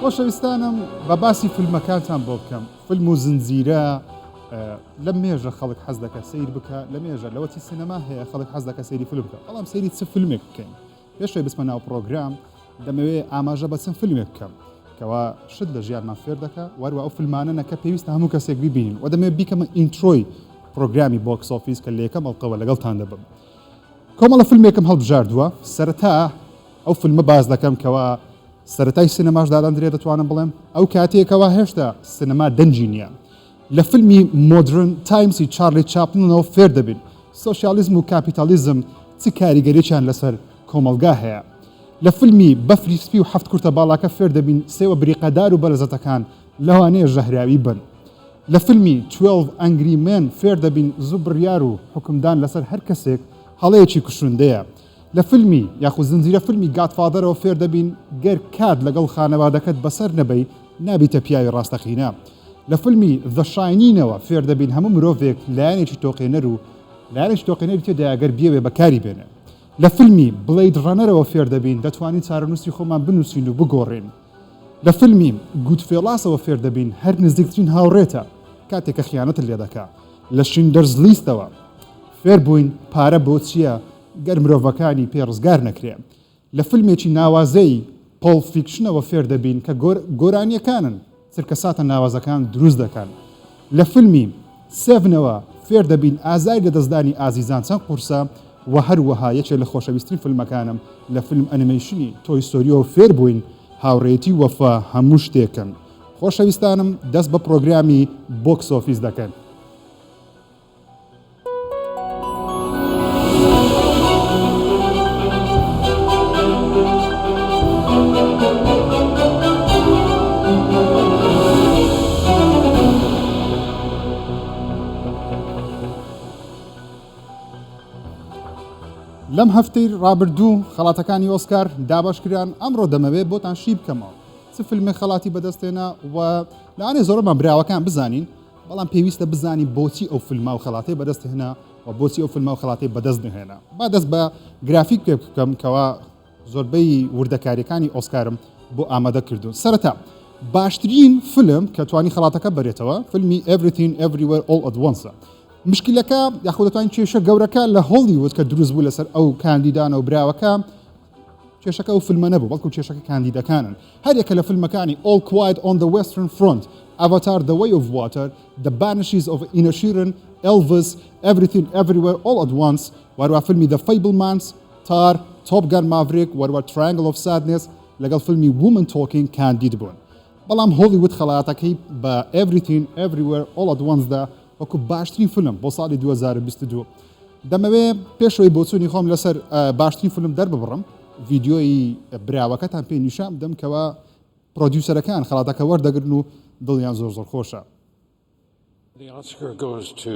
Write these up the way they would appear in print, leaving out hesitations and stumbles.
خۆشەویستانم بە باسی فیلمەکانتان بۆ بکەم. فیلم و زنجیرە لە مێژە خەڵک حەز دەکە سیر بکە، لە مێژە لەوەتی سینەما هەیە خەڵک حەز دەکە سەیری فیلم بکە. بەڵام سەیری چ فیلمێک بکەین؟ پێشەوەی بچمە ناو پرۆگرام دەمەوێ ئاماژە بە چەند فیلمێک بکەم کەوا شت لە ژیانمان فێر دەکە، وەروە ئەو فیلمانە نەکە پێویستە هەموو کەسێک بیبینین و دەمەوێت بیکەمە ئینترۆی پرۆگرامی بۆکس ئۆفیس کە لە یەکەم ئەڵقەوە لەگەڵتان دەبم. کۆمەڵە فیلمێکم هەڵبژاردووە. سەرەتا ئەو فیلمە باز دەکەم کەوا سەرەتای سینەماش دادەندرێ دەتوانم بڵێم ئەو کاتێکەوە هێشتا سینەما دەنجی نییە. لە فیلمی مۆدرن تایمسی چارلی چاپلنەوە فێر دەبین سۆشیالیزم و کاپیتالیزم چ کاریگەرییان لەسەر کۆمەلگا هەیە. لە فیلمی بەفری سپی و هەفت کورتە باڵاکە فێر دەبین سێوە بریقەدار و بەرزەتەکان لەوانەیە ژەهراوی بن. لە فیلمی 12 ئەنگری مێن فێر دەبین زوو بڕیار و حکومدان لەسەر هەر کەسێک هەڵەیەکی کوشندەیە. لە فیلمی یاخود زنجیرە فیلمی گادفادەرەوە فێر دەبین گەر کات لەگەڵ خانەوادەکەت بەسەر نەبەی نابیتە پیاوی ڕاستەقینە. لە فیلمی The Shining-ەوە فێر دەبین هەموو مرۆڤێک لایەنێکی تۆقێنەر و لایەنێکی تۆقێنەری تێدا ئەگەر بیەوێ بەکاری بێنێ. لە فیلمی بڵید ڕەنەرەوە فێر دەبین دەتوانین چارەنووسی خۆمان بنووسین و بگۆڕین. لە فیلمی گودفێلاسەوە فێر دەبین هەر نزیکترین هاوڕێتە کاتێک کە خیانەتت لێ دەکا. لە شیندەرز لیستەوە فێر بووین پارە بۆ چییە گەر مرۆڤەکانی پێ ڕزگار نەکرێ. لە فیلمێکی ناوازەی پۆڵ فیکشنەوە فێر دەبین کە گۆرانیەکانن چرکەساتە ناوازەکان دروست دەکەن. لە فیلمی سێڤنەوە فێر دەبین ئازاری لە دەستدانی ئازیزان چەند قورسە و هەروەها یەکێک لە خۆشەویستترین فیلمەکانم لە فیلم ئەنیمەیشنی تۆی ستۆریەوە فێر بووین هاوڕێتی وەفا هەموو شتێکن. خۆشەویستانم دەست بە پرۆگرامی بۆکس ئۆفیس دەکەن. لەم هەفتەی ڕابردوو خەڵاتەکانی ئۆسکار دابشکران. ئەمڕۆ دەمەوێت بۆتان شی بکەمەوە چ فیلمێک خەڵاتی بەدەستێنا و لەوانەیە زۆرمان براوەکان بزانین، بەڵام پێویستە بزانین بۆچی ئەو فیلما و خەڵاتی بەدەستهێنا و بۆچی ئەو فیلما و خەڵاتی بەدەست نهێنا. با دەست بە گرافیک پێ بکەم کەوا زۆربەی وردەکاریەکانی ئۆسکارم بۆ ئامادە کردوون. سەرەتا باشترین فیلم کە توانی خەڵاتەکە بەرێتەوە فیلمی Everything Everywhere All at Once. مشکلەکە یاخود دەتوانین کێشە گەورەکە لە هۆلیوود کە دروست بوو لەسەر ئەو کاندیدانە و براوەکە کێشەکە ئەو فیلمە نەبوو، بەڵکو کێشەکە کاندیدەکانن. هەر یەکە لە فیلمەکانی All Quiet on the Western Front، Avatar The Way of Water، The Banshees of Inisherin، Elvis، Everything Everywhere All at Once، وەروە فیلمی The Fabelmans، تار، Top Gun Maverick، وەروە Triangle of Sadness لەگەڵ فیلمی Woman Talking کاندید بوون. بەڵام هۆلیوود خەڵاتەکەی بە Everything Everywhere All at Once دا وەکو باشترین فیلم بۆ ساڵی 2022 دەمەوێت پێشەوەی بۆچوونی خۆم لەسەر باشترین فیلم دەرببڕم ڤیدیۆی براوەکەتان پێ نیشان بدەم کەوا پرۆدیوسەرەکان خەڵاتەکە وەردەگرن و دڵیان زۆر زۆر خۆشە. The Oscar goes to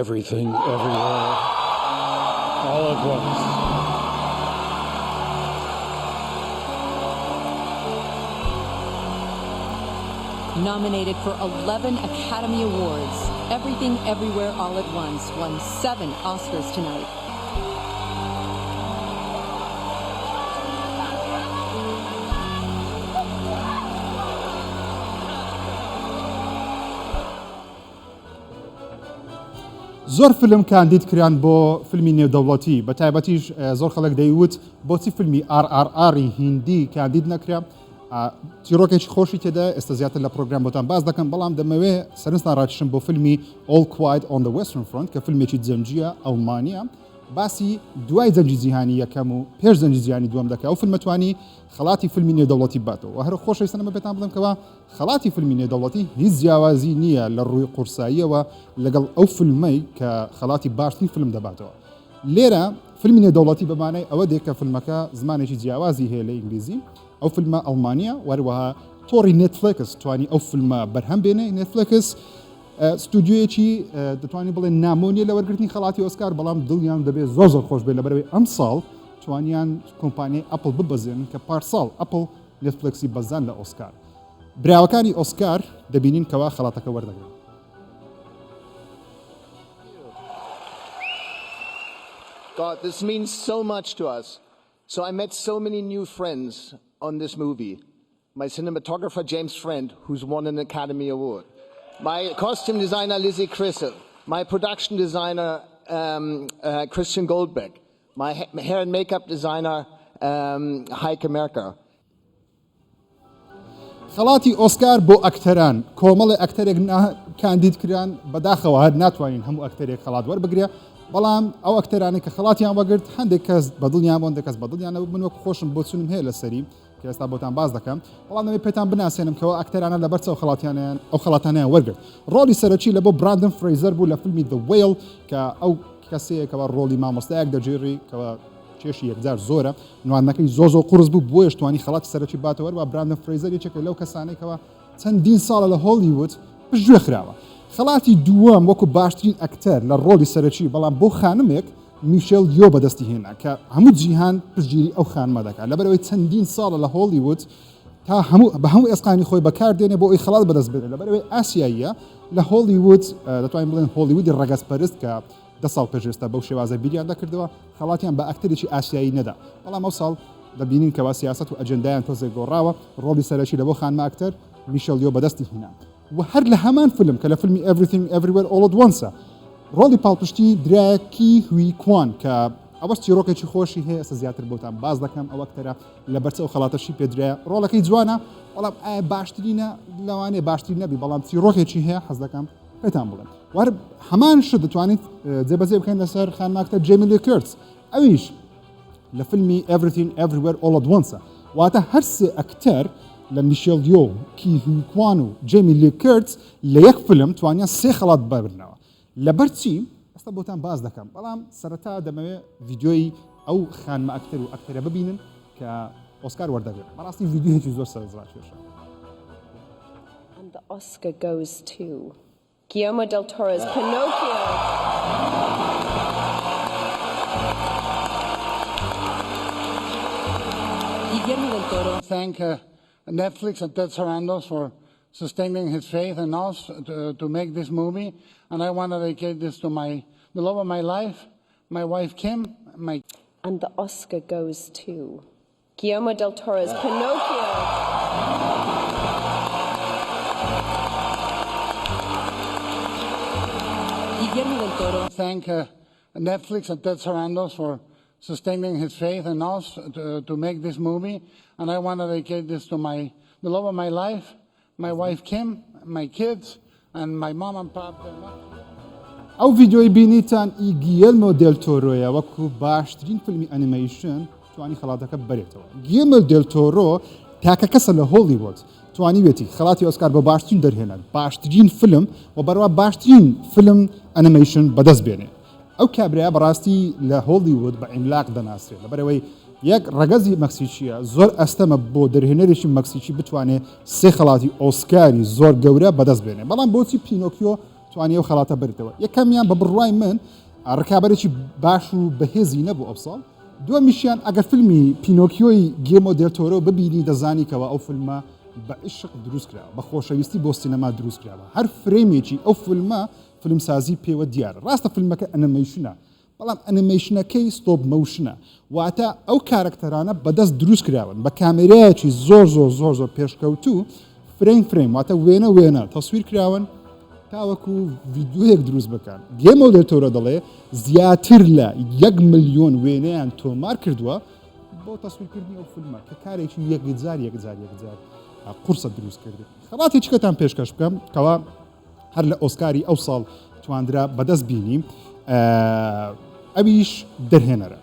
Everything Everywhere All at Once. Nominated for 11 Academy Awards, Everything Everywhere All at Once won 7 Oscars tonight. زۆر فیلم کاندید کران بۆ فیلمی نێودەوڵەتی، بە تایبەتیش زۆر خەڵک دەیوت بۆچی فیلمی RRR هیندی کاندید نەکرا. چیرۆکێکی خۆشی تێدا ئێستا زیاتر لە پرۆگرام بۆتان باز دەکەم، بەڵام دەمەوێت سەرنجتان ڕاکێشم بۆ فیلمی All Quiet on the Western Front کە فیلمێکی جەنگیە ئەڵمانیە، باسی دوای جەنگی جیهانی یەکەم و پێش جەنگی جیهانی دووەم دەکات. ئەو فیلمە توانی خەڵاتی فیلمی نێودەوڵەتی باتەوە و هەر خۆشەویستانە بێتان بڵێم کەوا خەڵاتی فیلمی نێودەوڵەتی هیچ جیاوازی نییە لە ڕووی قورساییەوە لەگەڵ ئەو فیلمەی کە خەڵاتی باشترین فیلم دەباتەوە. لێرە فیلمی نێودەوڵەتی بەمانەی ئەوە دێک کە فیلمەکە زمانێکی جیاوازی هەیە لە ئینگلیزی. ئەو فیلمە ئەڵمانیا، وەروەها تۆڕی نێتفلیکس توانی ئەو فیلمە بەرهەم بێنێ. نێتفلیکس ستودیۆیەکی دەتوانین بڵێن نامۆنیە لە وەرگرتنی خەڵاتی ئۆسکار، بەڵام دڵیان دەبێت زۆر زۆر خۆش بێت لەبەرەوەی ئەم ساڵ توانیان کۆمپانیای ئەپڵ ببەزێن کە پارساڵ ئەپڵ نێتفلیکسی بەزان لە ئۆسکار. براوەکانی ئۆسکار دەبینین کەوا خەڵاتەکە وەردەگرن. God, this means so much to us. So I met so many new friends on this movie. My cinematographer, James Friend, who's won an Academy Award. My costume designer, Lizzie Crystal. My production designer, Christian Goldbeck. My hair and makeup designer, Heike Merker. خەڵاتی ئۆسکار بۆ ئەکتەران کۆمەڵی ئەکتەرێک کاندید کران بەداخەوە هەر ناتوانین هەموو ئەکتەرێک خەڵات وەربگرێ بەڵام ئەو ئەکتەرانی کە خەڵاتیان وەگرت هەندێک کەس بەدڵیان بۆن دەکەس بەدڵیان من وەک خۆشم بۆ چونم هەیە لەسەری کە ئێستا بۆتان باز دەکەم بەڵام دەبێت پێتان بناسێنم کەەوە ئەکتەرانە لەبەر ئەو خەڵاتانیان وەرگرت ڕۆلی سەرەکی لە بۆ براندن فرەیزەر بوو لە فیلمی The Whale کە ئەو کەسەیەکەوە ڕۆلی مامۆستایەک دەجێڕی کەەوە کێشی یەکجار زۆرە نوانەکەی زۆ قورس بوو بۆیش توانی خەڵاتی سەرەکی باتەوە و براندن فرەیزەر یەکێکە لەو کەسانێکەوە چەندین ساڵە لە هۆلیوود پشتگوێ خراوە خەڵاتی دووەم وەکو باشترین ئەکتەر لە ڕۆلی سەرەکی بەڵام بۆ خانمێک میشێل یۆ بەدەستی هێنا کە هەموو جیهان پشتگیری ئەو خانمە دەکات لەبەرەوەی چەندین ساڵە لە هۆلیوود تا بە هەموو ئێسقانی خۆی بەکاردێنێ بۆ ئەوی خەڵات بەدەست بێنێت لەبەرەوەی ئاسیاییە لە هۆلیوود دەتوانین بڵێن هۆلیوودی ڕەگەزپەرست کە 10 ساڵ پێشێستا بەو شێوازە بیریان دەکردەوە خەڵاتیان بە ئەکتەرێکی ئاسیایی نەدا بەڵام ئەو ساڵ دەبینین کەوا سیاست و ئەجەندایان تۆزێک گۆڕاوە ڕۆلی سەرەکی لە بۆ خانمە ئەکتەر میشێل یۆ بەدەستی هێنا و هەر لە هەمان فیلم کە لە فیلمی Everything Everywhere All at Once ڕۆلی پاڵپشتی درایەکی هوی کوان کە ئەوەش چیرۆکێکی خۆشی هەیە ئەستا زیاتر بۆتان باز دەکەم ئەو ئەکتەرە لە بەرچە ئەو خەڵاتەشی پێدرایە ڕۆڵەکەی جوانە بەڵام ئایا باشترینە لەوانێ باشترین نەبی بەڵام چیرۆکێکی هەیە حەز دەکەم پێتان بڵێن وەر هەمان شت دەتوانیت جێبەجێ بکەین لەسەر خانماکتە جێمی لی کورتس ئەویش لە فیلمی Everything Everywhere All at Once واتە هەر سێ ئەکتەر لە میشێل یۆ کی هوی کوان و جێمی لی کورتس لە یەک فیلم توانیان سێ خەڵات ببرنەوە لەبەر چی ئەستا بۆتان باز دەکەم بەڵام سەرەتا دەمەوێت ڤیدیۆی ئەو خانمە ئەکتەر و ئەکتەرە ببینن کە ئۆسکار وەردەگرێت بەڕاستی ڤیدیۆیەکی زۆر سەرنجڕاکێشە. And the Oscar goes to Guillermo del Toro's Pinocchio. Guillermo del Toro. Thank Netflix and Ted Sarandos for sustaining his faith in us to make this movie. And I want to dedicate this to the love of my life, my wife Kim, And the Oscar goes to Guillermo del Toro's Pinocchio. Guillermo del Toro. Thank Netflix and Ted Sarandos for sustaining his faith in us to make this movie. And I want to dedicate this to the love of my life, my wife Kim, my kids, and my mom and pop. ئەو ڤیدیۆی بینیتان گیلمۆ دێل تۆرۆیە وەکو باشترین فیلمی ئەنیمەیشن توانی خەڵاتەکە ببرێتەوە گیلمۆ دێل تۆرۆ تاکە کەسە لە هۆلیوود توانی وێتی خەڵاتی ئۆسکار بە باشترین دەرهێنان باشترین فیلم و بەڕوا باشترین فیلم ئەنیمەیشن بەدەست بێنێ ئەو کابرا بەڕاستی لە هۆلیوود بە عیملاق دەناسرێت لەبەرەوەی یەک ڕەگەزی مەکسیکیە زۆر ئەستەمە بۆ دەرهێنەرێکی مەکسیکی بتوانێت سێ خەڵاتی ئۆسکاری زۆر گەورە بەدەست بێنێ بەڵام بۆچی پینۆکیۆ توانی ئەو خەڵاتە بێتەوە یەکەمیان بە بڕوای من ڕکابەرێکی باش و بەهێزی نەبوو ئەو ساڵ دووەمیشیان ئەگەر فیلمی پینۆکیۆی گیلمۆ دێل تۆرۆ ببینی دەزانی کەەوە ئەو فیلمە بە عشق دروست کراوە بە خۆشەویستی بۆ سینەما دروست کراوە هەر فرێمێکی ئەو فیلمە فیلمسازی پێوە دیارە ڕاستە فیلمەکە ئەنیمەیشنە بەڵام ئەنیمەیشنەکەی ستۆپ موشنە واتە ئەو کارکتەرانە بەدەست دروست کراون بە کامێرایەکی زۆر پێشکەوتوو فرێم واتە وێنە تەسویر کراون تاوەکو ڤیدیۆیەک دروست بکەن گێمۆ دێل تۆرۆ دەڵێ زیاتر لە 1 ملیۆن وێنەیان تۆمار کردووە بۆ تەسویرکردنی ئەو فیلمە کە کارێکی یەکجار قورسە دروست کرد خەڵاتی چکەتان پێشکەش بکەم کەوا هەر لە ئۆسکاری ئەو ساڵ تواندرا بەدەست بینیم ئەویش دەرهێنەرە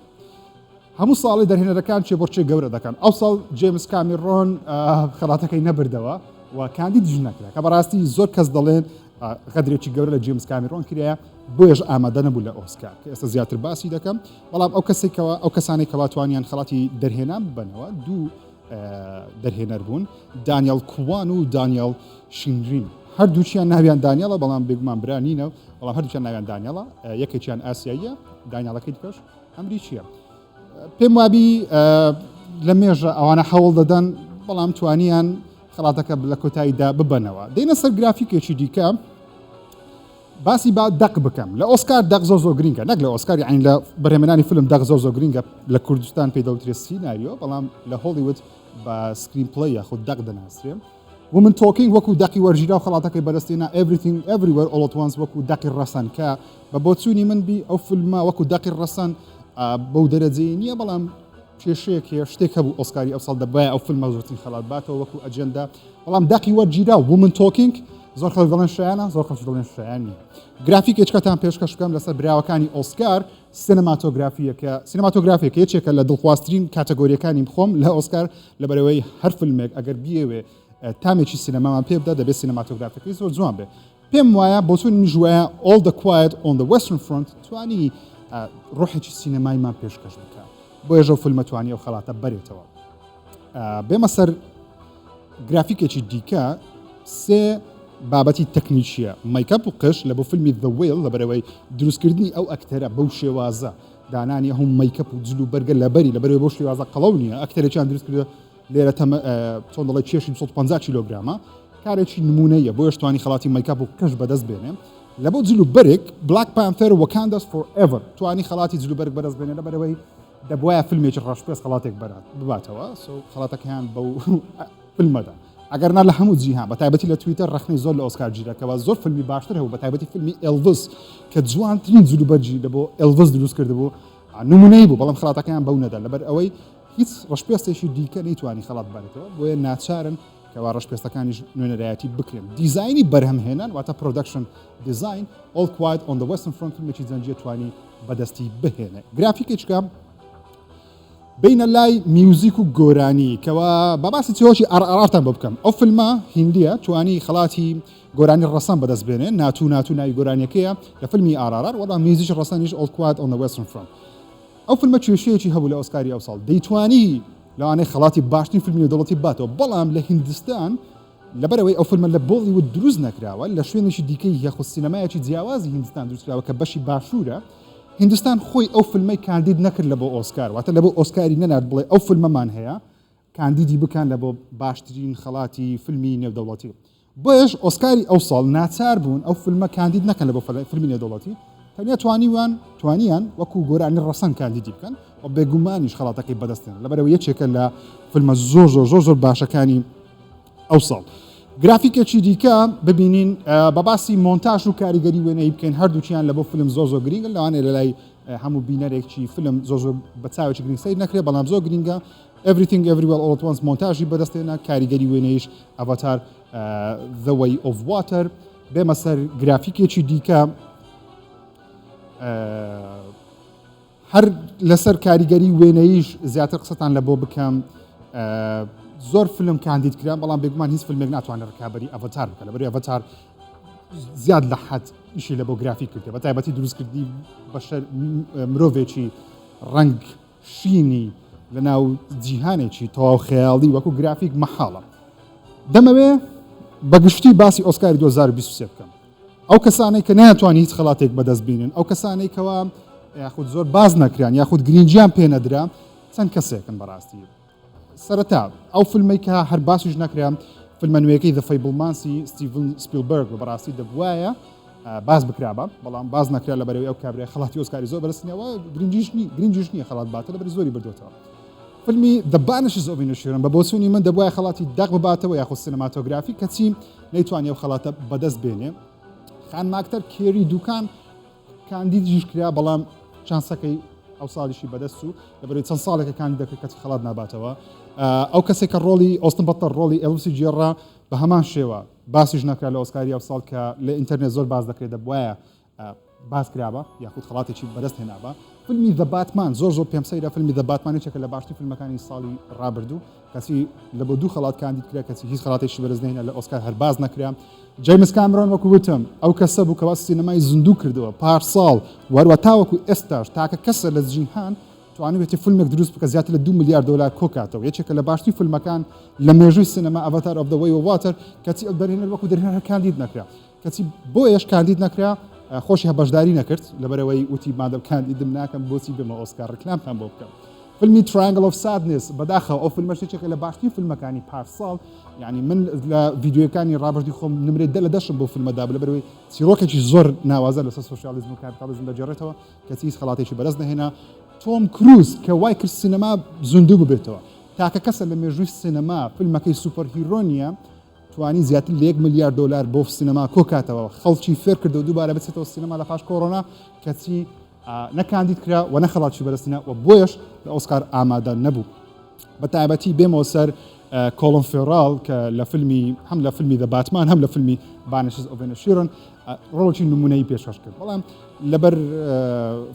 هەموو ساڵی دەرهێنەرەکان چێبۆرچێ گەورە دەکەن ئەو ساڵ جێمس کامیڕۆن خەڵاتەکەی نەبردەوە و کاندیدیش نەکرا کە بەڕاستی زۆر کەس دەڵێن قەدرێکی گەورە لە جێمس کامیڕۆن کرایە بۆیش ئامادە نەبوو لە ئۆسکار کە ئێستا زیاتر باسی دەکەم بەڵام ئەو کەسانێکەوە توانیان خەڵاتی دەرهێنان بنەوە دوو دەرهێنەر بوون دانیێل کوان و دانیێل شینرین هەردووچیان ناویان دانیێڵە بەڵام بێگومان برانینە بەڵام هەردووچیان ناویان دانیێڵە یەکێکیان ئاسیاییە دانیێڵەکەی دیکەش ئەمریکیە پێم وابی لە مێژە ئەوانە هەوڵ دەدەن بەڵام توانیان خەڵاتەکە لە کۆتاییدا ببەنەوە دێنە سەر گرافیکێکی دیکە باسی با دەق بکەم لە ئۆسکار دەق زۆر گرینگە نەک لە ئۆسکاری عین لە بەرهێمەرانی فیلم دەق زۆر گرینگە لە کوردستان پێدەوترێت سیناریۆ بەڵام لە هۆلیوود بە سکرین پلی یاخود دەق دەناسرێ ومن تۆکینگ وەکو دەقی وەرژیرا و خەڵاتەکەی بەدەستێنا everything everywhere all at once وەکو دەقی ڕەسەن کە بە بۆچوونی من بی ئەو فیلمە وەکو دەقی ڕەسەن بەو دەرەجەی نییە بەڵام کێشەیەک شتێک هەبوو ئۆسکاری ئەو ساڵ دەبایە ئەو فیلمە زۆرترین خەڵات باتەوە وەکو ئەجەندا بەڵام دەقی وەرگیرا ومن تۆکینگ زۆر خەڵک دەڵێن شایانە زۆر خەڵک دەڵێن شایان نییە گرافیکێکەکەتان پێشکەش بکەم لەسەر براوەکانی ئۆسکار سینەماتۆگرافیەکە سینەماتۆگرافیەکە یەکێکە لە دڵخوازترین کاتەگۆریەکانی بخۆم لە ئۆسکار لەبەرەوەی هەر فیلمێک ئەگەر بیەوێ تامێکی سینەمامان پێ بدە دەبێت سینەماتۆگرافیەکەی زۆر جوان بێ پێم وایە بۆچون میژوایە All the Quiet on the Western Front توانی ڕۆحێکی سینەمایمان پێشکەش بکە بۆ ێژە فیلمە توانی ئەو خەڵاتە بەرێتەوە بێمە سەر گرافیکێکی دیکە سێ بابەتی تەکنیکیە مایکەپ و قش لە بۆ فیلمی The Whale لەبەرەوەی دروستکردنی ئەو ئەکتەرە بەو شێوازە دانانی هەم مایکەپ و جلو بەرگە لەبەری لەبەرەوەی بۆ شێوازە قەڵەو نییە ئەکتەرێکیان دروست کردە لێرە چۆن دەڵێ کێشی 150 کیلۆگرامە کارێکی نمونەیە بۆ شتوانی خەڵاتی مایکەپ و قش بەدەست بێنێ لە بۆ جلو بەرێک بلاک پانتەر وەکانداس forever توانی خەڵاتی جلو بەرگ بەدەست بێنێ لەبەرەوەی دەبواە فیلمێکی ڕاشپێز خەڵاتێک بباتەوە خەڵاتەکەیان بەو فیلمەدا ئەگەر نا لە هەموو جیهان بە تایبەتی لە تویتەر ڕخنەی زۆر لە ئۆسکار گیرەکەەوە زۆر فیلمی باشتر هەبوو بە تایبەتی فیلمی ئێلڤس کە جوانترین جلوبەرجی لە بۆ ئێلڤس دروست کردبوو نمونەی بوو بەڵام خەڵاتەکەیان بەو نەدا لەبەر ئەوەی هیچ ڕەشپێستێکی دیکە نەیتوانی خەڵات بێتەوە بۆیە ناچارن کەوا ڕەشپێستەکانیش نوێنەرایەتی بکرێن دیزایانی بەرهەمهێنان واتە پرۆدەکشن دیزاین All Quiet on the Western Front فیلمێکی جەنجیە توانی بەدەستی بهێنێ گرافیکێکە بینە لای میوزیک و گۆرانی کەوا بەباسی چۆشی ئارتان بۆ بکەم ئەو فیلمە هیندیە توانی خەڵاتی گۆرانی ڕەسەن بەدەست بێنێ ناتو ناوی گۆرانیەکەیە لە فیلمی ئارار وەڵام میوزیک ڕەسەنیش All Quiet on the Western Front ئەو فیلمە کێشەیەکی هەبوو لە ئۆسکاری ئەو ساڵ دەیتوانی لەوانەیە خەڵاتی باشترین فیلمی دەوڵەتی باتەوە بەڵام لە هیندستان لەبەرەوەی ئەو فیلمە لە بۆلیوود دروست نەکراوە لە شوێنێکی دیکەی یاخود سینەمایەکی جیاوازی هیندستان دروستکراوە کە بەشی باشوورە هندستان خۆی ئەو فیلمەی کاندید نەکرد لە بۆ ئۆسکار واتە لە بۆ ئۆسکاری نەنات بڵێ ئەو فیلمەمان هەیە کاندیدی بکەن لە بۆ باشترین خەڵاتی فیلمی نێودەوڵەتی بۆیش ئۆسکاری ئەو ساڵ ناچار بوون ئەو فیلمە کاندید نەکەن لە بۆ فیلمی نێودەوڵەتی تەنیا توانیان وەکو گۆرانی ڕەسەن کاندیدی بکەن و بێگومانیش خەڵاتەکەی بەدەستێن لەبەرەوەی یەکێکە لە فیلمە زۆر باشەکانی ئەو ساڵ گرافیکێکی دیکە ببینین بە باسی مۆنتاژ و کاریگەری وێنەی بکەین هەردووچیان لە بۆ فیلم زۆر گرینگە لەوانێ لە لای هەموو بینەرێکی فیلم زۆر بە چاوێکی گرنگ سیر نەکرێت بەڵام زۆر گرینگە everything everywhere all at once مۆنتاژی بەدەستێنە کاریگەری وێنەیش ئەڤاتار The Way of Water بێمە سەر گرافیکێکی دیکە هەر لەسەر کاریگەری وێنەیش زیاتر قسەتان لە بۆ بکەم زۆر فیلم کاندید کران بەڵام بێگومان هیچ فیلمێک ناتوانێت ڕکابەری ئەڤاتار بکە لەبەری ئەڤاتار زیاد لە حەد ئیشی لە بۆ گرافیک کردێ بە تایبەتی دروستکردنی بەشەر مرۆڤێکی ڕەنگ شینی لە ناو جیهانێکی تەواو خەیاڵی وەکو گرافیک مەحاڵە دەمەوێ بەگشتی باسی ئۆسکاری 2023 بکەم ئەو کەسانەی کە ناتوانانی هیچ خەڵاتێک بەدەست بینن ئەو کەسانەی کەوا یاخود زۆر باز نەکران یاخود گرنگیان پێ نەدرا چەند کەسێکن بەڕاستی سەرەتا ئەو فیلمەی کە هەر باسیش نەکران فیلمە نوێیەکەی The Fabelmans ستیڤن سپیلبەرگ بەڕاستی دەبوایە باز بکرابە بەڵام باز نەکرا لەبەرەوەی ئەو کابرای خەڵاتی ئۆسکاری زۆر بەرزنیەوە گرنگیش نییە خەڵات باتە لەبەر زۆری بردوێتەوە فیلمی The Banshees of Inisherin بە بۆچوونی من دەبوایە خەڵاتی داغ بباتەوە یاخود سینەماتۆگرافی کەچی نەیتوانێ ئەو خەڵاتە بەدەست بێنێ خان ماکتەر کێری دوکان کاندیدیش کرا بەڵام چانسەکەی ئەو ساڵیشی بەدەست و لەبەرەوەی چەند ساڵێکە کاندید دەکرێت کەچی خەڵات ناباتەوە ئەو کەسێک کە ڕۆڵی ئۆستن بەتەر ڕۆڵی ئێلڤسی جێڕا بە هەمان شێوە باسیش نەکرا لە ئۆسکاری ئەو ساڵ کە لە ئینتەرنێت زۆر باز دەکرێت دەبوایە باز کرابە یاخود خەڵاتێکی بەدەست هێنابە فیلمی The Batman زۆر پێم سەیرە فیلمی The Batman یەکێکە لە باشترین فیلمەکانی ساڵی ڕابردوو کەسی لە بۆ دوو خەڵات کاندید کرا کەسی هیچ خەڵاتێکی بەرز نهێنا لە ئۆسکار هەر باز نەکرا جیمز کامرۆن وەکو وتم ئەو کەسە بوو کەوا سینەمای زیندوو کردەوە پارساڵ وەروە تاوەکو ئێستاش تاکە کەسە لە جیهان توانێتی فیلمێک دروست بکە زیاتر لە $2 میلیارد کۆکاتەوە یەکێکە لە باشترین فیلمەکان لە مێژووی سینەما ئەڤاتار of the way of water کەچی ئەو دەرهێنەر وەکو دەرهێنەر کاندید نەکرا کەچی بۆیەش کاندید نەکرا خۆشی هەبەشداری نەکرد لەبەرەوەی وتی مادەم کاندیدم ناکەم بۆچی بێمە ئۆسکار ڕکلامتان بۆ بکەم فیلمی Triangle of Sadness بەداخەوە ئەو فیلمەش یەکێکە لە باشترین فیلمەکانی پارساڵ یعنی من لە ڤیدیۆکانی ڕابردی خۆم نمرەی 10 لە 10 بۆ فیلمەدا لەبەرەوەی چیرۆکێکی زۆر ناوازە لەسەر سۆشیالیزم و کاپیتالیزم دەجێڕێتەوە کەچی هیچ خەڵاتێکی بەرز نەهێنا تۆم کروز کە وای کرد سینەما زیندوو ببێتەوە تاکە کەسە لە مێژووی سینەما فیلمەکەی سوپەر هیرۆنیە توانی زیاتر لە $1 ملیار بۆ سینەما کۆکاتەوە خەڵکی فێر کردو دووبارە بچێتەوە سینەما لە پاش کۆڕۆنا کەچی نەکاندید کرا و نەخەڵاتی بەرزتنە و بۆیش لە ئۆسکار ئامادە نەبوو بە تایبەتی بێمەوە سەر کۆڵن فێڕال کە لە فیلمی هەم لە فیلمی دە باتمان هەم لە فیلمی بانشز ئۆف ڤێنشیرن ڕۆڵی نمونەی پێشکەش کرد بەڵام لەبەر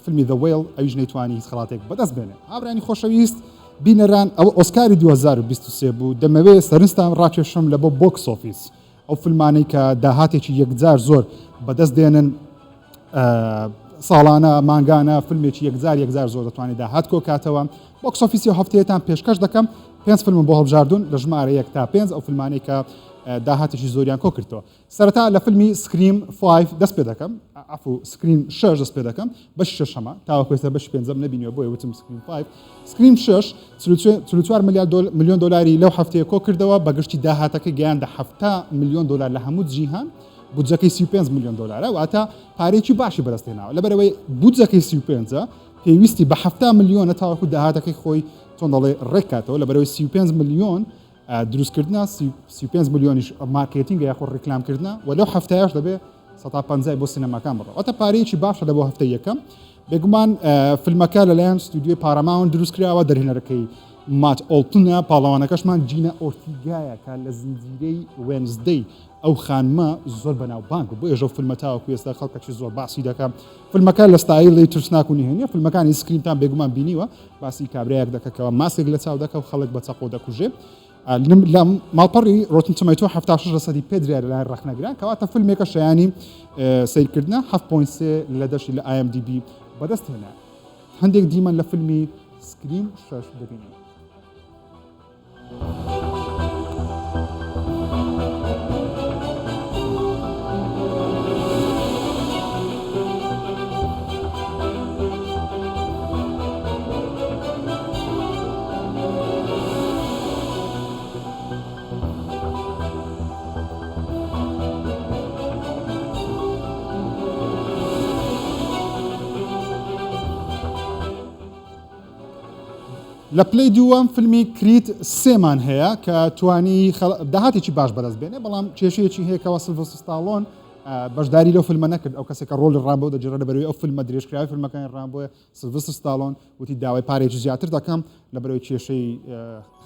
فیلمی دە وێڵ ئەویش نەیتوانی هیچ خەڵاتێک بەدەست بێنێ ئابرانی خۆشەویست بینەران ئەو ئۆسکاری 2023 بوو دەمەوێت سەرنجتان ڕاکێشم لە بۆ بۆکس ئۆفیس ئەو فیلمانەی کە داهاتێکی یەکجار زۆر بەدەست دێنن ساڵانە مانگانە فیلمێکی یەکجار زۆر دەتوانێت داهات کۆکاتەوە بۆکس ئۆفیسی هەفتەیەتان پێشکەش دەکەم 5 فیلم بۆ هەڵبژاردون لە ژمارە 1 تا 5 ئەو فیلمانەی کە داهاتێکی زۆریان کۆ کردەوە سەرەتا لە فیلمی سکریم 5 دەست پێ دەکەم عفو سکریم 6 دەست پێ دەکەم بەش شەشەمە تاوەکوێتە بەش پێنجەم نەبینیوە بۆیە وتم سکریم 5 سکریم 6 44 ملیۆن دلاری لەو هەفتەیە کۆ کردەوە بەگشتی داهاتەکە گەیاندە $70 ملیۆن لە هەموو جیهان بودجەکەی 35 ملیۆن دلارە واتە پارێکی باشی بەدەستێناوە لەبەرەوەی بودجەکەی 35 پێویستی بە 70 ملیۆنە تاوەکو داهاتەکەی خۆی چۆن دەڵێ ڕێکاتەوە لەبەرەوەی 35 ملیۆن دروستکردنا 35 ملیۆنیش مارکێتینگ یاخۆ ڕێکلامکردنا و لەو هەفتەیەش دەبێت 150 بۆ سینەماکان بڕۆ ئەوتە پارەیەکی باشە لە بۆ هەفتەی یەکەم بێگومان فیلمەکە لەلایەن ستودیۆی پاراماون دروستکراوە دەرهێنەرەکەی مات ئۆڵتنە پاڵەوانەکەشمان جینە ئۆرتیگایە کە لە زنجیرەی وێنزدەی ئەو خانمە زۆر بەناوبانگ بۆ ێژە فیلمە تاوەکو ئێستا خەڵکەکی زۆر باسی دەکەم فیلمەکە لە ستایلی ترسناک و نهێنیە فیلمەکانی سکرینتان بێگومان بینیوە باسی کابرایەک دەکەکەوە ماسێک لە چاو دەکە و خەڵک بە چەقۆ دەکوژێ لە ماڵپەڕی ڕۆتن تۆمەتۆ 76% پێدرا لەلایەن ڕەخنەگران کەواتە فیلمێکە شایانی سیرکردنە 7.3 لە دەشی لە IMDb بەدەست هێنا هەندێک دیمەن لە فیلمی سکریم 6 دەبینین لە پلی دووەم فیلمی کریت سێمان هەیە کە توانی داهاتێکی باش بەدەست بێنێ بەڵام کێشەیەکی هەیە کەەوە سیلڤەستر ستالۆن بەشداری لەو فیلمە نەکرد ئەو کەسێکە ڕۆڵی ڕامبۆ دەجێڕە لەبەرەوەی ئەو فیلمە درێژکراوی فیلمەکانی ڕامبۆە سیلڤەستر ستالۆن وتی داوای پارێکی زیاتر دەکەم لەبەرەوەی کێشەی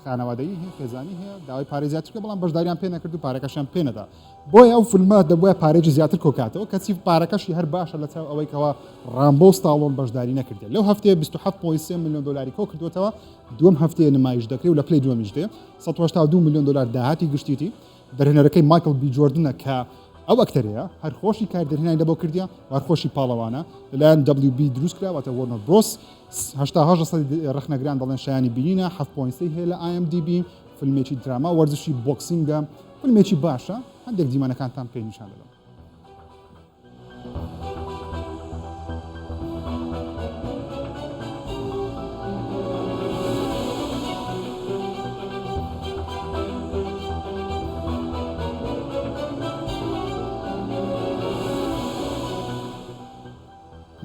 خانەوادەیی هەیە خێزانی هەیە داوای پارێ زیاتر کرد بەڵام بەشداریان پێ نەکرد و پارەکەشیان پێ نەدا بۆیە ئەو فیلمە دەبووە پارێکی زیاتر کۆکاتەوە کەچی پارەکەشی هەر باشە لە چاو ئەوەی کەەوە ڕامبۆ ستالۆن بەشداری نەکردێت لەو هەفتەیە 27.3 ملیۆن دلاری کۆ کردوێتەوە دووەم هەفتەیە نمایش دەکرێت و لە پلی دووەمیش دێ 182 ملیۆن دلار داهاتی گشتیتی دەرهێنەرەکەی مایکل بی جۆردنە کە ئەو ئەکتەرەیە هەرخۆشی کار دەرهێنانی لەبۆ کردیا وەرخۆشی پاڵەوانە لەلایەن WB دروست کراوەتە وەرنەر برۆس 88% ڕەخنەگران دەڵێن شایانی بینینە 7.3 هەیە لە IMDb فیلمێکی دراما وەرزشی بۆکسینگە فیلمێکی باشە هەندێک دیمانەکانتان پێ نیشان دەدەم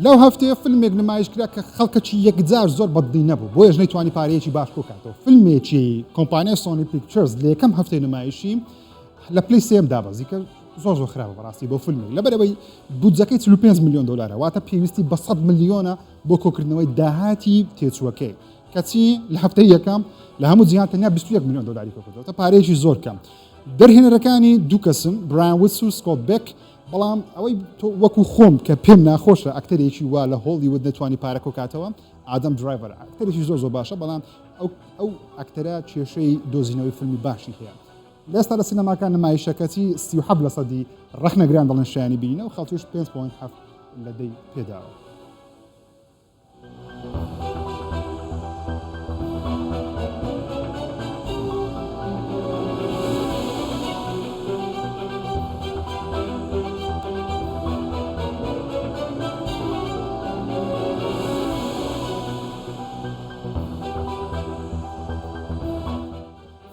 لەو هەفتەیە فیلمێک نمایشکرا کە خەڵکەکی یەکجار زۆر بەدڵی نەبوو بۆیەش نەیتوانی پارەیەکی باش کۆکاتەوە فیلمێکی کۆمپانیای سۆنی پیکچرز لە یەکەم هەفتەی نمایشی لە پلی سێم دابەزی کە زۆر خراپە بەڕاستی بۆ فیلمی لەبەرەوەی بودجەکەی 35 ملیۆن دلارە واتە پێویستی بە 100 ملیۆنە بۆ کۆکردنەوەی داهاتی تێچووەکەی کەچی لە هەفتەی یەکەم لە هەموو جیهان تەنیا 21 ملیۆن دلاری کۆکردەوە تا پارەیەکی زۆر کەم دەرهێنەرەکانی دوو کەسن برایان ویتس و سکۆت بێک بەڵام ئەوەی وەکو خۆم کە پێم ناخۆشە ئەکتەرێکی وا لە هۆلیوود نەتوانی پارە کۆکاتەوە ئادەم درایڤەر ئەکتەرێکی زۆر باشە بەڵام ئەو ئەکتەرە کێشەی دۆزینەوەی فیلمی باشی هەیە لێستا لە سینەماکان نمایشەکەتی 37% ڕەخنەگران دەڵێن شایانی بینینە و خەڵکیش 5.7 لە دەی پێداوە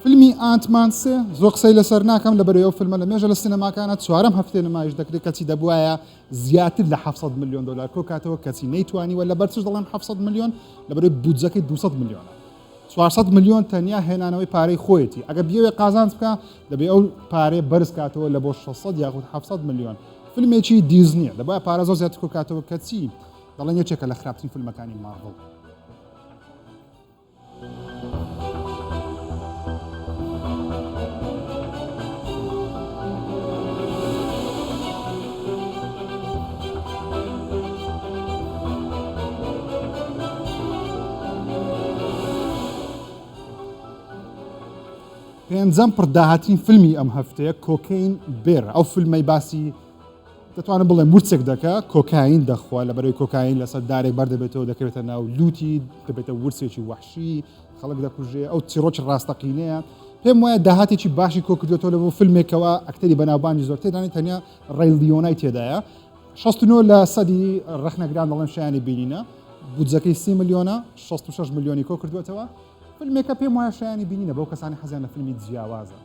فیلمی ئانتمان سێ زۆر قسەی لەسەر ناکەم لەبەرەوەی ئەو فیلمە لە مێژە لە سینەماکانە چوارەم هەفتەی نمایش دەکرێت کەچی دەبوایە زیاتر لە 700 ملیۆن دلار کۆکاتەوە کەچی نەیتوانی و لەبەر چش دەڵێن 700 ملیۆن لەبەرەوەی بودجەکەی 200 ملیۆنە 400 ملیۆن تەنیا هێنانەوەی پارەی خۆیەتی ئەگە بیاوێ قازانج بکە دەبێ ئەو پارەی بەرز کاتەوە لە بۆ 600 یاخود 700 ملیۆن فیلمێکی دیزنیە دەبایە پارە زۆر زیاتر کۆکاتەوە کەچی دەڵێن یەکێکە لە خراپترین فیلمەکانی مارڤڵ. پێنجەم پڕداهاترین فیلمی ئەم هەفتەیە کۆکەین بێرە ئەو فیلمەی باسی دەتوانم بڵێم ورچێک دەکە کۆکاین دەخوا لە بەرەوەی کۆکاین لەسەر دارێک بەردەبێتەوە دەکەوێتە ناو لوتی دەبێتە ورچێکی وحشی خەڵک دەکوژێ ئەو چیرۆکی ڕاستەقینەیە پێم وایە داهاتێکی باشی کۆکردێتەوە لە بۆ فیلمێکەوە ئەکتەری بەناوبانگی زۆر تێدانی تەنیا ڕێی لیۆنای تێدایە 69 لە سەدی ڕەخنەگران دەڵێن شایانی بینینە بودجەکەی 30 ملیۆنە 66 ملیۆنی کۆ کردوێتەوە فیلمێکە پێم وایە شایانی بینینە بەو کەسانی حەزیان لە فیلمی جیاوازە.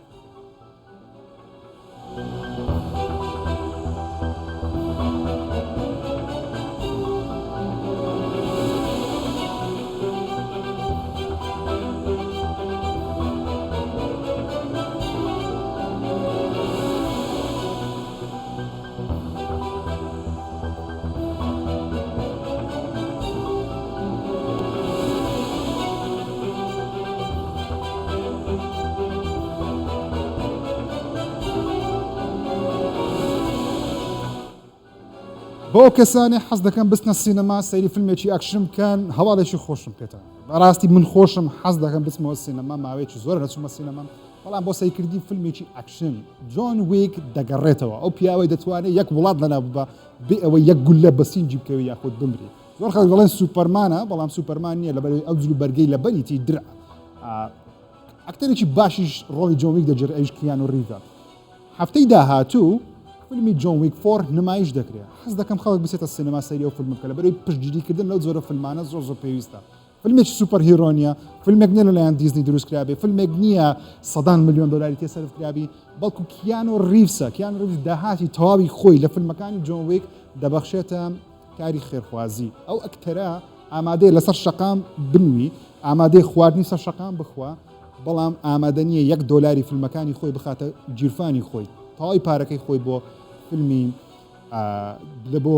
بۆ کەسانی حەز دەکەن بچنە سینەما سەیری فیلمێکی ئەکشن بکەن هەواڵێکی خۆشم پێتە بەڕاستی من خۆشم حەز دەکەم بچمەوە سینەما ماوەیەکی زۆر نەچوومە سینەما بەڵام بۆ سەیرکردی فیلمێکی ئەکشن جۆن ویک دەگەڕێتەوە ئەو پیاوەی دەتوانێت یەک وڵات لەناو ببە بێ ئەوەی یەک گولە بەسینجی بکەوی یاخود بمری زۆر خەڵک دەڵێن سوپەرمانە بەڵام سوپەرمان نییە لەبەرەوەی ئەو جلو بەرگەی لە بەریتی درع ئەکتەرێکی باشیش ڕۆڵی جۆن ویک دەجێڕێت ئەویش کیانو ریڤە هەفتەی داهاتوو فیلمی جۆن ویک 4 نمایش دەکرێت حەز دەکەم خەڵک بچێتە سینەما سەیری ئەو فیلم بکە لەبەرەوەی پشتگیریکردن لەو جۆرە فیلمانە زۆر زۆر پێویستە فیلمێکی سوپەر هیرۆنیە فیلمێک نییە لەلایەن دیزنی دروستکرابێ فیلمێک نییە 100 ملیۆن دلاری تێسەرفکرابی بەڵکو کیانو ریڤسە کیانو ریڤس داهاتی تەواوی خۆی لە فیلمەکانی جۆن ویک دەبەخشێتە کاری خێرخوازی ئەو ئەکتەرە ئامادەیە لەسەر شەقام بنوی ئامادەی خواردنی سەر شەقام بخوا بەڵام ئامادە نییە $1 فیلمەکانی خۆی بخاتە گیرفانی خۆی تەواوی پارەکەی خۆی بۆ فیلمی لە بۆ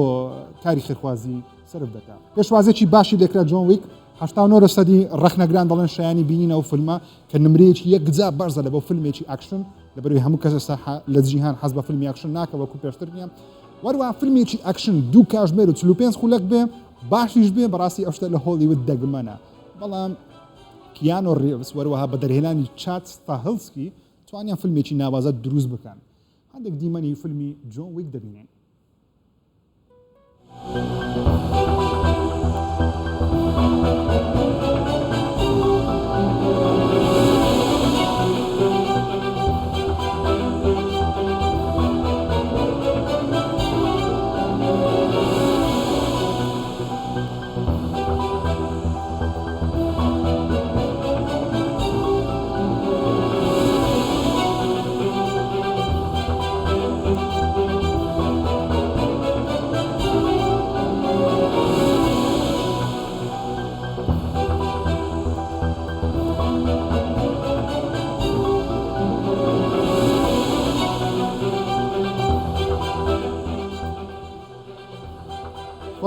کاری خێرخوازی سرف دەکات پێشوازێکی باشی لێکرا جۆن ویک 89 سەدی ڕەخنەگران دەڵێن شایانی بینینە ئەو فیلمە کە نمرەیەکی یەکجا بەرزە لە بۆ فیلمێکی ئەکشن لەبەرەوەی هەموو کەس لە جیهان حەز بە فیلمی ئەکشن ناکە وەکو پێشتر نییە وەروە فیلمێکی ئەکشن 2 کاتژمێر و 45 خولەک بێ باشیش بێ بەڕاستی ئەو شتە لە هۆلیوود دەگمەنە بەڵام کیانو ریڤس وەروەها بە دەرهێنانی چاد ستاهلسکی توانیان فیلمێکی ناوازە دروست بکەن هەندێک دیمەنی فیلمی جۆن ویک دەبینێن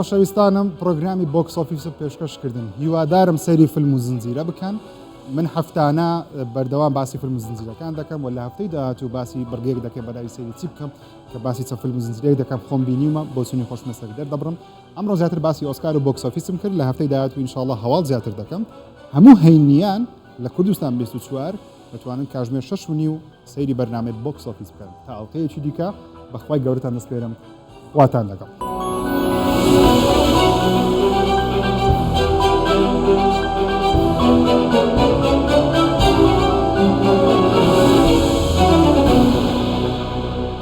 خۆشەویستانم پرۆگرامی بۆکس ئۆفیس پێشکەشکردن هیوادارم سەیری فیلم و زنجیرە بکەن من هەفتانە بەردەوام باسی فیلم و زنجیرەکان دەکەم و لە هەفتەی داهاتوو باسی بەرگەیەک دەکەم بەداوی سەیری چی بکەم کە باسی چەند فیلم و زنجیرەیەک دەکەم خۆم بینیومە بۆ سونی خۆشمەستەر دەردەبڕم ئەمڕۆ زیاتر باسی ئۆسکار و بۆکس ئۆفیسم کرد لە هەفتەی داهاتوو ئینشاڵڵا هەواڵ زیاتر دەکەم هەموو هەینیان لە کوردستان 24 دەتوانن کاتژمێر 6 و سەیری بەرنامەی بۆکس ئۆفیس بکەن تا ئەڵقەیەکی دیکە بەخوای گەورەتان دەسپێرم خواتان لەگەڵ